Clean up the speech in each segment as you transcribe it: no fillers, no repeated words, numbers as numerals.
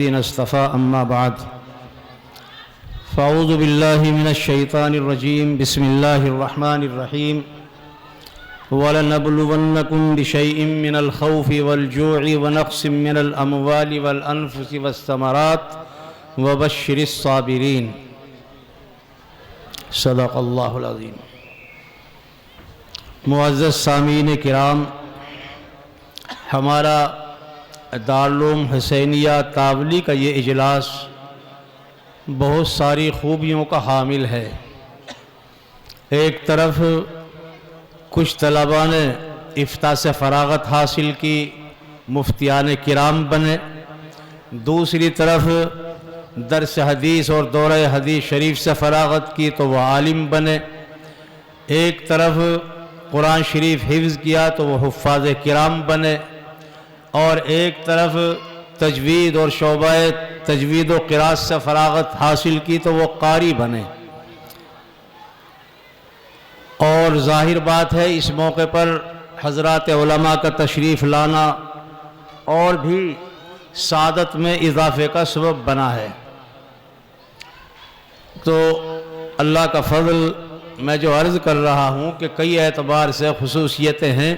اصطفى أما بعد فأعوذ بالله من الشيطان الرجيم بسم الله الرحمن الرحيم وَلَنَبْلُوَنَّكُمْ بِشَيْءٍ مِّنَ الْخَوْفِ وَالْجُوعِ وَنَقْصٍ مِّنَ الْأَمْوَالِ وَالْأَنفُسِ وَالثَّمَرَاتِ وَبَشِّرِ الصَّابِرِينَ صدق اللہ العظیم۔ معزز سامعین کرام، ہمارا دارالعلوم حسینیہ تاولی کا یہ اجلاس بہت ساری خوبیوں کا حامل ہے۔ ایک طرف کچھ طلباء نے افتاء سے فراغت حاصل کی، مفتیان کرام بنے، دوسری طرف درس حدیث اور دورہ حدیث شریف سے فراغت کی تو وہ عالم بنے، ایک طرف قرآن شریف حفظ کیا تو وہ حفاظ کرام بنے، اور ایک طرف تجوید اور شعبہ تجوید و قراءت سے فراغت حاصل کی تو وہ قاری بنے۔ اور ظاہر بات ہے اس موقع پر حضرات علماء کا تشریف لانا اور بھی سعادت میں اضافے کا سبب بنا ہے۔ تو اللہ کا فضل، میں جو عرض کر رہا ہوں کہ کئی اعتبار سے خصوصیتیں ہیں،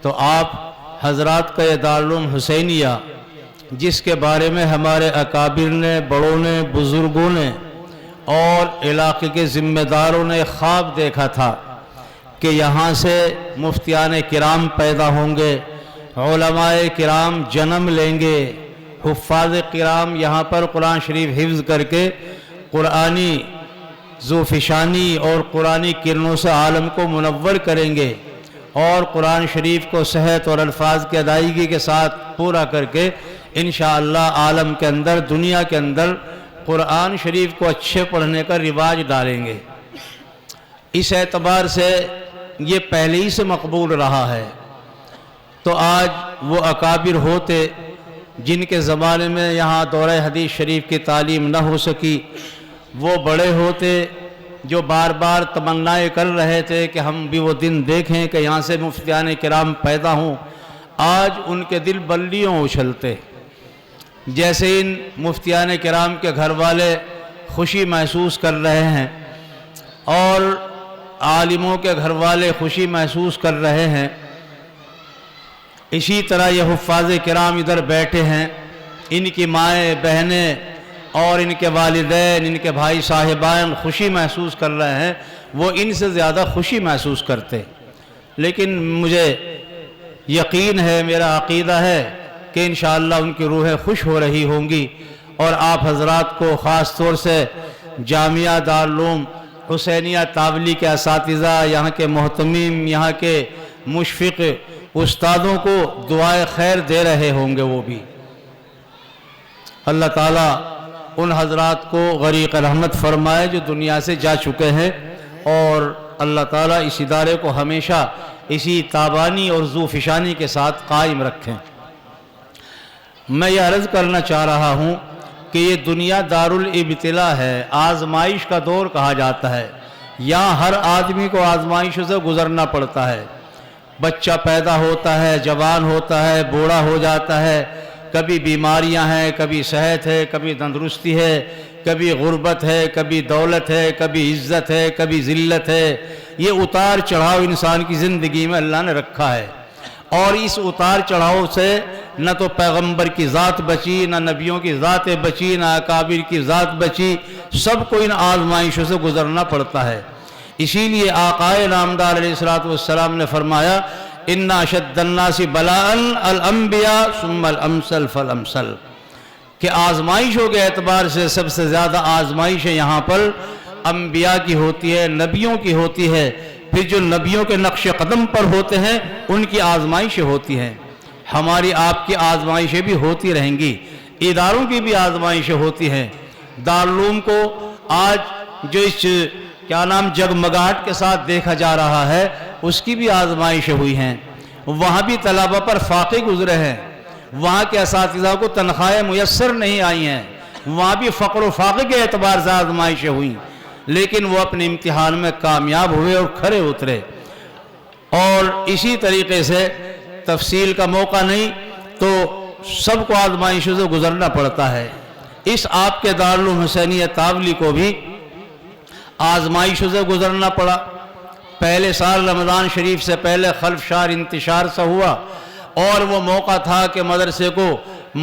تو آپ حضرات کا یہ دارالعلوم حسینیہ جس کے بارے میں ہمارے اکابر نے، بڑوں نے، بزرگوں نے اور علاقے کے ذمہ داروں نے خواب دیکھا تھا کہ یہاں سے مفتیان کرام پیدا ہوں گے، علماء کرام جنم لیں گے، حفاظ کرام یہاں پر قرآن شریف حفظ کر کے قرآنی ذوفشانی اور قرآنی کرنوں سے عالم کو منور کریں گے، اور قرآن شریف کو صحت اور الفاظ کی ادائیگی کے ساتھ پورا کر کے انشاءاللہ عالم کے اندر، دنیا کے اندر قرآن شریف کو اچھے پڑھنے کا رواج ڈالیں گے۔ اس اعتبار سے یہ پہلے ہی سے مقبول رہا ہے۔ تو آج وہ اکابر ہوتے جن کے زمانے میں یہاں دورہ حدیث شریف کی تعلیم نہ ہو سکی، وہ بڑے ہوتے جو بار بار تمنائیں کر رہے تھے کہ ہم بھی وہ دن دیکھیں کہ یہاں سے مفتیان کرام پیدا ہوں، آج ان کے دل بلیوں اچھلتے۔ جیسے ان مفتیان کرام کے گھر والے خوشی محسوس کر رہے ہیں اور عالموں کے گھر والے خوشی محسوس کر رہے ہیں، اسی طرح یہ حفاظ کرام ادھر بیٹھے ہیں، ان کی مائیں بہنیں اور ان کے والدین، ان کے بھائی صاحبان خوشی محسوس کر رہے ہیں، وہ ان سے زیادہ خوشی محسوس کرتے۔ لیکن مجھے یقین ہے، میرا عقیدہ ہے کہ انشاءاللہ ان کی روحیں خوش ہو رہی ہوں گی، اور آپ حضرات کو خاص طور سے جامعہ دارالعلوم حسینیہ تاولی کے اساتذہ، یہاں کے محتمین، یہاں کے مشفق استادوں کو دعائے خیر دے رہے ہوں گے وہ بھی۔ اللہ تعالیٰ ان حضرات کو غریق رحمت فرمائے جو دنیا سے جا چکے ہیں، اور اللہ تعالیٰ اس ادارے کو ہمیشہ اسی تابانی اور ذوفشانی کے ساتھ قائم رکھیں۔ میں یہ عرض کرنا چاہ رہا ہوں کہ یہ دنیا دارالابتلاء ہے، آزمائش کا دور کہا جاتا ہے۔ یہاں ہر آدمی کو آزمائشوں سے گزرنا پڑتا ہے۔ بچہ پیدا ہوتا ہے، جوان ہوتا ہے، بوڑھا ہو جاتا ہے، کبھی بیماریاں ہیں، کبھی صحت ہے، کبھی تندرستی ہے، کبھی غربت ہے، کبھی دولت ہے، کبھی عزت ہے، کبھی ذلت ہے۔ یہ اتار چڑھاؤ انسان کی زندگی میں اللہ نے رکھا ہے، اور اس اتار چڑھاؤ سے نہ تو پیغمبر کی ذات بچی، نہ نبیوں کی ذات بچی، نہ اکابر کی ذات بچی، سب کو ان آزمائشوں سے گزرنا پڑتا ہے۔ اسی لیے آقائے نامدار علیہ السلام نے فرمایا، اِنَّ أَشَدَّ النَّاسِ بَلَاءً الْأَنْبِيَاءُ ثُمَّ الْأَمْثَلُ فَالْأَمْثَلُ، کہ آزمائشوں کے اعتبار سے سب سے زیادہ آزمائشیں یہاں پر انبیاء کی ہوتی ہے، نبیوں کی ہوتی ہے، پھر جو نبیوں کے نقش قدم پر ہوتے ہیں ان کی آزمائشیں ہوتی ہیں۔ ہماری آپ کی آزمائشیں بھی ہوتی رہیں گی، اداروں کی بھی آزمائشیں ہوتی ہیں۔ دارالعلوم کو آج جو اس جگمگاہٹ کے ساتھ دیکھا جا رہا ہے، اس کی بھی آزمائشیں ہوئی ہیں۔ وہاں بھی طلبہ پر فاقے گزرے ہیں، وہاں کے اساتذہ کو تنخواہیں میسر نہیں آئی ہیں، وہاں بھی فقر و فاقے کے اعتبار سے آزمائشیں ہوئیں، لیکن وہ اپنے امتحان میں کامیاب ہوئے اور کھرے اترے۔ اور اسی طریقے سے تفصیل کا موقع نہیں تو سب کو آزمائشوں سے گزرنا پڑتا ہے۔ اس آپ کے دارالعلوم حسینیہ تاولی کو بھی آزمائشوں سے گزرنا پڑا۔ پہلے سال رمضان شریف سے پہلے خلفشار انتشار سا ہوا، اور وہ موقع تھا کہ مدرسے کو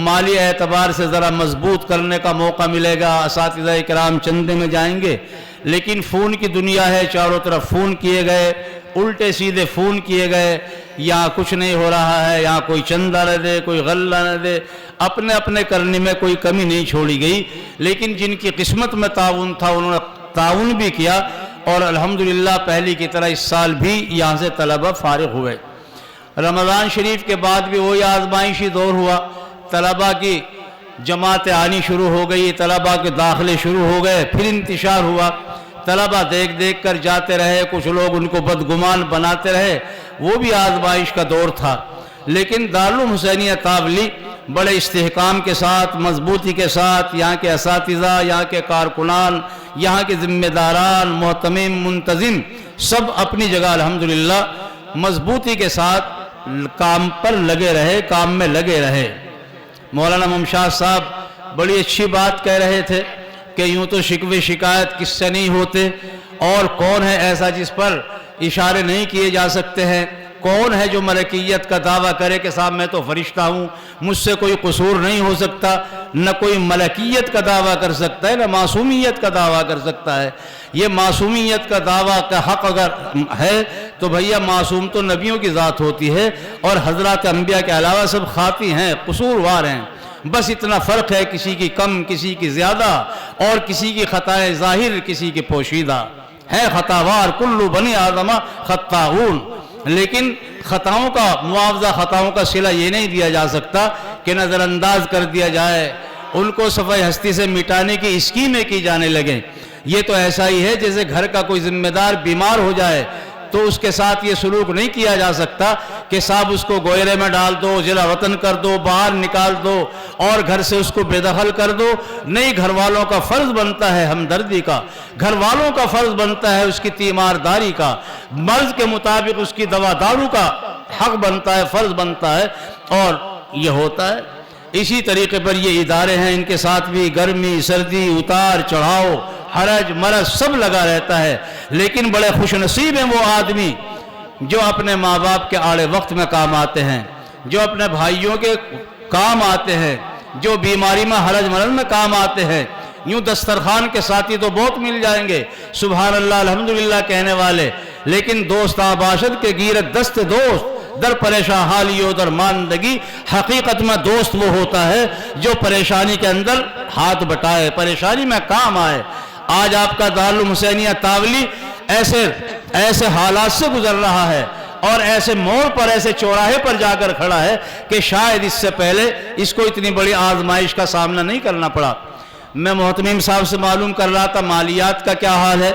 مالی اعتبار سے ذرا مضبوط کرنے کا موقع ملے گا، اساتذہ کرام چندے میں جائیں گے، لیکن فون کی دنیا ہے، چاروں طرف فون کیے گئے، الٹے سیدھے فون کیے گئے، یہاں کچھ نہیں ہو رہا ہے، یہاں کوئی چندہ نہ دے، کوئی غلہ نہ دے، اپنے اپنے کرنے میں کوئی کمی نہیں چھوڑی گئی۔ لیکن جن کی قسمت میں تعاون تھا انہوں نے تعاون بھی کیا، اور الحمدللہ پہلی کی طرح اس سال بھی یہاں سے طلبہ فارغ ہوئے۔ رمضان شریف کے بعد بھی وہی آزمائشی دور ہوا، طلبہ کی جماعتیں آنی شروع ہو گئی، طلبہ کے داخلے شروع ہو گئے، پھر انتشار ہوا، طلبہ دیکھ دیکھ کر جاتے رہے، کچھ لوگ ان کو بدگمان بناتے رہے، وہ بھی آزمائش کا دور تھا۔ لیکن دارالعلوم حسینیہ تاولی بڑے استحکام کے ساتھ، مضبوطی کے ساتھ، یہاں کے اساتذہ، یہاں کے کارکنان، یہاں کے ذمہ داران، محتمم، منتظم، سب اپنی جگہ الحمدللہ مضبوطی کے ساتھ کام پر لگے رہے، کام میں لگے رہے۔ مولانا ممشاد صاحب بڑی اچھی بات کہہ رہے تھے کہ یوں تو شکوے شکایت کس سے نہیں ہوتے، اور کون ہے ایسا جس پر اشارے نہیں کیے جا سکتے ہیں؟ کون ہے جو ملکیت کا دعویٰ کرے کہ صاحب میں تو فرشتہ ہوں، مجھ سے کوئی قصور نہیں ہو سکتا؟ نہ کوئی ملکیت کا دعویٰ کر سکتا ہے، نہ معصومیت کا دعویٰ کر سکتا ہے۔ یہ معصومیت کا دعویٰ کا حق اگر ہے تو بھیا معصوم تو نبیوں کی ذات ہوتی ہے، اور حضرات انبیاء کے علاوہ سب خاطی ہیں، قصوروار ہیں، بس اتنا فرق ہے کسی کی کم، کسی کی زیادہ، اور کسی کی خطائیں ظاہر، کسی کی پوشیدہ ہے۔ خطاوار کلو بنی آدم خطاؤن، لیکن خطاؤں کا معاوضہ، خطاؤں کا صلہ یہ نہیں دیا جا سکتا کہ نظر انداز کر دیا جائے، ان کو صفحہ ہستی سے مٹانے کی اسکیمیں کی جانے لگیں۔ یہ تو ایسا ہی ہے جیسے گھر کا کوئی ذمہ دار بیمار ہو جائے تو اس کے ساتھ یہ سلوک نہیں کیا جا سکتا کہ صاحب اس کو گوئرے میں ڈال دو، ضلع وطن کر دو، باہر نکال دو، اور گھر سے اس کو بے دخل کر دو۔ نہیں، گھر والوں کا فرض بنتا ہے ہمدردی کا، گھر والوں کا فرض بنتا ہے اس کی تیمارداری کا، مرض کے مطابق اس کی دوا دارو کا حق بنتا ہے، فرض بنتا ہے، اور یہ ہوتا ہے۔ اسی طریقے پر یہ ادارے ہیں، ان کے ساتھ بھی گرمی، سردی، اتار چڑھاؤ، حرج مرض سب لگا رہتا ہے، لیکن بڑے خوش نصیب ہیں وہ آدمی جو اپنے ماں باپ کے آڑے وقت میں کام آتے ہیں، جو اپنے بھائیوں کے کام آتے ہیں، جو بیماری میں حرج مرض میں کام آتے ہیں۔ یوں دسترخوان کے ساتھی تو بہت مل جائیں گے، سبحان اللہ الحمدللہ کہنے والے، لیکن دوست آباشد کے گیرت دست دوست، در پریشان حالی و در ماندگی، حقیقت میں دوست وہ ہوتا ہے جو پریشانی کے اندر ہاتھ بٹائے، پریشانی میں کام آئے۔ آج آپ کا دارالعلوم حسینیہ تاولی ایسے حالات سے گزر رہا ہے، اور ایسے موڑ پر، ایسے چوراہے پر جا کر کھڑا ہے کہ شاید اس سے پہلے اس کو اتنی بڑی آزمائش کا سامنا نہیں کرنا پڑا۔ میں محتمم صاحب سے معلوم کر رہا تھا مالیات کا کیا حال ہے،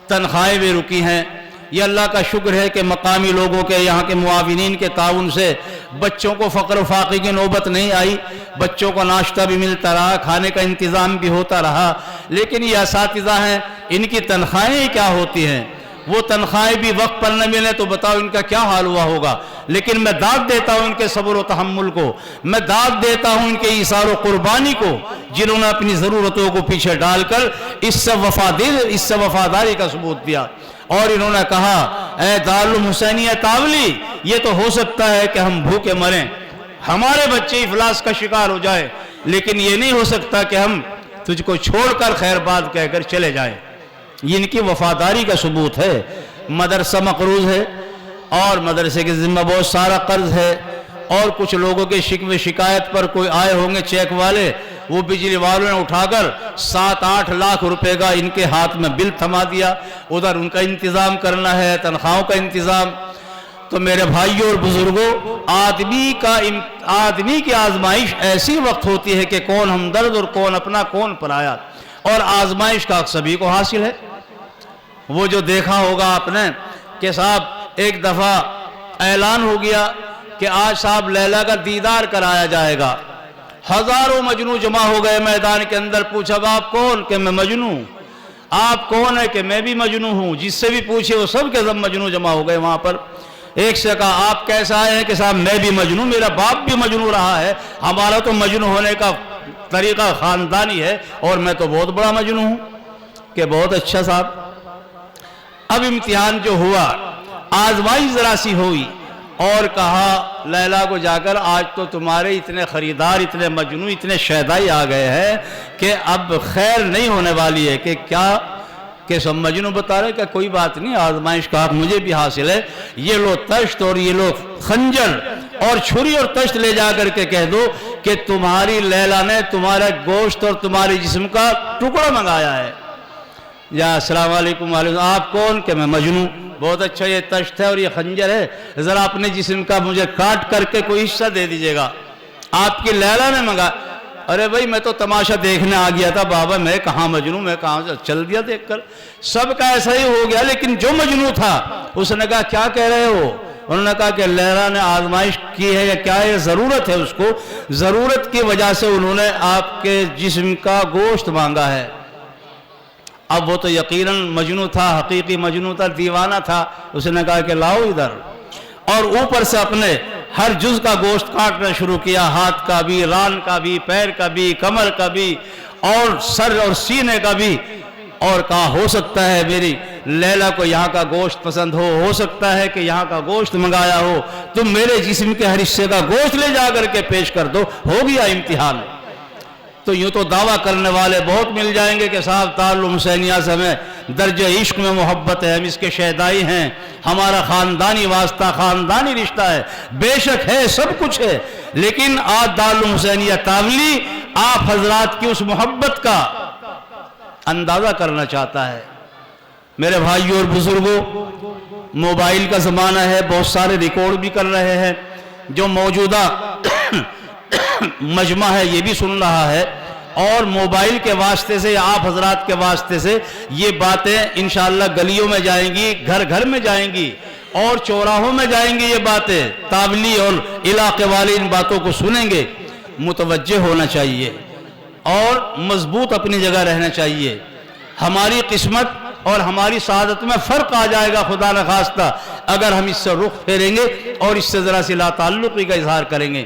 تنخواہیں بھی رکی ہیں۔ یہ اللہ کا شکر ہے کہ مقامی لوگوں کے، یہاں کے معاونین کے تعاون سے بچوں کو فقر و فاقے کی نوبت نہیں آئی، بچوں کو ناشتہ بھی ملتا رہا، کھانے کا انتظام بھی ہوتا رہا۔ لیکن یہ اساتذہ ہیں، ان کی تنخواہیں کیا ہوتی ہیں؟ وہ تنخواہیں بھی وقت پر نہ ملے تو بتاؤ ان کا کیا حال ہوا ہوگا۔ لیکن میں داد دیتا ہوں ان کے صبر و تحمل کو، میں داد دیتا ہوں ان کے ایثار و قربانی کو، جنہوں نے اپنی ضرورتوں کو پیچھے ڈال کر اس سے وفاداری کا ثبوت دیا، اور انہوں نے کہا اے دارالعلوم حسینیہ تاولی، یہ تو ہو سکتا ہے کہ ہم بھوکے مریں، ہمارے بچے افلاس کا شکار ہو جائے، لیکن یہ نہیں ہو سکتا کہ ہم تجھ کو چھوڑ کر خیر بات کہہ کر چلے جائیں۔ یہ ان کی وفاداری کا ثبوت ہے۔ مدرسہ مقروض ہے، اور مدرسے کے ذمہ بہت سارا قرض ہے، اور کچھ لوگوں کے شکوے شکایت پر کوئی آئے ہوں گے چیک والے، وہ بجلی والوں نے اٹھا کر 7-8 لاکھ روپے کا ان کے ہاتھ میں بل تھما دیا، ادھر ان کا انتظام کرنا ہے، تنخواہوں کا انتظام۔ تو میرے بھائیوں اور بزرگوں، آدمی کی آزمائش ایسی وقت ہوتی ہے کہ کون ہمدرد اور کون اپنا کون پرایا، اور آزمائش کا سبھی کو حاصل ہے۔ وہ جو دیکھا ہوگا آپ نے کہ صاحب ایک دفعہ اعلان ہو گیا کہ آج صاحب لیلا کا دیدار کرایا جائے گا، ہزاروں مجنو جمع ہو گئے میدان کے اندر۔ پوچھا آپ کون؟ کہ میں مجنو ہوں۔ آپ کون ہے؟ کہ میں بھی مجنو ہوں۔ جس سے بھی پوچھے وہ سب کے سب مجنو جمع ہو گئے وہاں پر۔ ایک سے کہا آپ کیسا آئے ہیں کہ صاحب میں بھی مجنون، میرا باپ بھی مجنون رہا ہے، ہمارا تو مجنون ہونے کا طریقہ خاندانی ہے اور میں تو بہت بڑا مجنون ہوں۔ کہ بہت اچھا صاحب۔ اب امتحان جو ہوا، آزمائش ذرا سی ہوئی، اور کہا لیلا کو جا کر آج تو تمہارے اتنے خریدار، اتنے مجنون، اتنے شیدائی آ گئے ہیں کہ اب خیر نہیں ہونے والی ہے۔ کہ کیا؟ کہ سب مجنون بتا رہے کہ کوئی بات نہیں، آزمائش کا حق مجھے بھی حاصل ہے، یہ لو تشت اور یہ لو خنجر اور چھری اور تشت لے جا کر کے کہہ دو کہ تمہاری لیلا نے تمہارا گوشت اور تمہارے جسم کا ٹکڑا منگایا ہے۔ یا السلام علیکم، وعلیکم، آپ کون؟ کہ میں مجنون۔ بہت اچھا، یہ تشت ہے اور یہ خنجر ہے، ذرا اپنے جسم کا مجھے کاٹ کر کے کوئی حصہ دے دیجئے گا۔ آپ کی لیلا نے منگا۔ ارے بھائی میں تو تماشا دیکھنے آ گیا تھا بابا، میں کہاں مجنون، میں کہاں سے چل دیا دیکھ کر۔ سب کا ایسا ہی ہو گیا، لیکن جو مجنون تھا اس نے کہا کیا کہہ رہے ہو؟ انہوں نے کہا کہ لیلا نے آزمائش کی ہے یا کیا ہے، ضرورت ہے اس کو، ضرورت کی وجہ سے انہوں نے آپ کے جسم کا گوشت مانگا ہے۔ اب وہ تو یقیناً مجنون تھا، حقیقی مجنون تھا، دیوانہ تھا۔ اس نے کہا کہ لاؤ ادھر، اور اوپر سے اپنے ہر جز کا گوشت کاٹنا شروع کیا، ہاتھ کا بھی، ران کا بھی، پیر کا بھی، کمر کا بھی، اور سر اور سینے کا بھی، اور کہا ہو سکتا ہے میری لیلا کو یہاں کا گوشت پسند ہو سکتا ہے کہ یہاں کا گوشت منگایا ہو، تم میرے جسم کے ہر حصے کا گوشت لے جا کر کے پیش کر دو، ہو گیا امتحان۔ تو یوں تو دعویٰ کرنے والے بہت مل جائیں گے کہ صاحب تعلق حسینیہ سے ہمیں درجہ عشق میں محبت ہے، ہم اس کے شہدائی ہیں، ہمارا خاندانی واسطہ، خاندانی رشتہ ہے۔ بے شک ہے، سب کچھ ہے، لیکن آج تعلق حسینیہ تاولی آپ حضرات کی اس محبت کا اندازہ کرنا چاہتا ہے۔ میرے بھائیوں اور بزرگوں، موبائل کا زمانہ ہے، بہت سارے ریکارڈ بھی کر رہے ہیں، جو موجودہ مجمع ہے یہ بھی سن رہا ہے، اور موبائل کے واسطے سے یا آپ حضرات کے واسطے سے یہ باتیں انشاءاللہ گلیوں میں جائیں گی، گھر گھر میں جائیں گی، اور چوراہوں میں جائیں گی۔ یہ باتیں تابلی اور علاقے والے ان باتوں کو سنیں گے۔ متوجہ ہونا چاہیے اور مضبوط اپنی جگہ رہنا چاہیے۔ ہماری قسمت اور ہماری سعادت میں فرق آ جائے گا خدا نخواستہ اگر ہم اس سے رخ پھیریں گے اور اس سے ذرا سی لا تعلقی کا اظہار کریں گے۔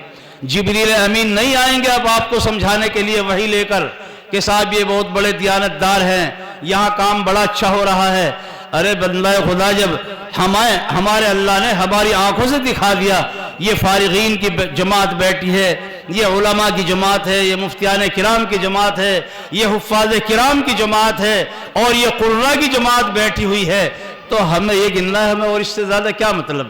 جبریل امین نہیں آئیں گے اب آپ کو سمجھانے کے لیے وحی لے کر کہ صاحب یہ بہت بڑے دیانتدار ہیں، یہاں کام بڑا اچھا ہو رہا ہے۔ ارے بندہ خدا، جب ہمارے اللہ نے ہماری آنکھوں سے دکھا دیا، یہ فارغین کی جماعت بیٹھی ہے، یہ علماء کی جماعت ہے، یہ مفتیان کرام کی جماعت ہے، یہ حفاظ کرام کی جماعت ہے، اور یہ قراء کی جماعت بیٹھی ہوئی ہے، تو ہمیں یہ گننا ہے، ہمیں اور اس سے زیادہ کیا مطلب؟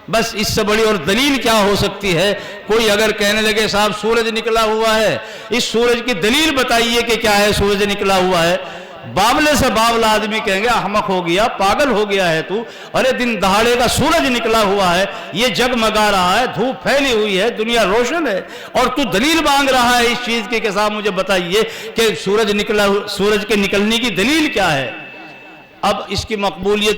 بس اس سے بڑی اور دلیل کیا ہو سکتی ہے؟ کوئی اگر کہنے لگے صاحب سورج نکلا ہوا ہے، اس سورج کی دلیل بتائیے کہ کیا ہے سورج نکلا ہوا ہے، بابلے سے بابلا آدمی کہیں گے احمق ہو گیا، پاگل ہو گیا ہے تو، ارے دن دہاڑے کا سورج نکلا ہوا ہے، یہ جگمگا رہا ہے، دھوپ پھیلی ہوئی ہے، دنیا روشن ہے، اور تو دلیل مانگ رہا ہے اس چیز کی کہ صاحب مجھے بتائیے کہ سورج کے نکلنے کی دلیل کیا ہے؟ اب اس کی مقبولیت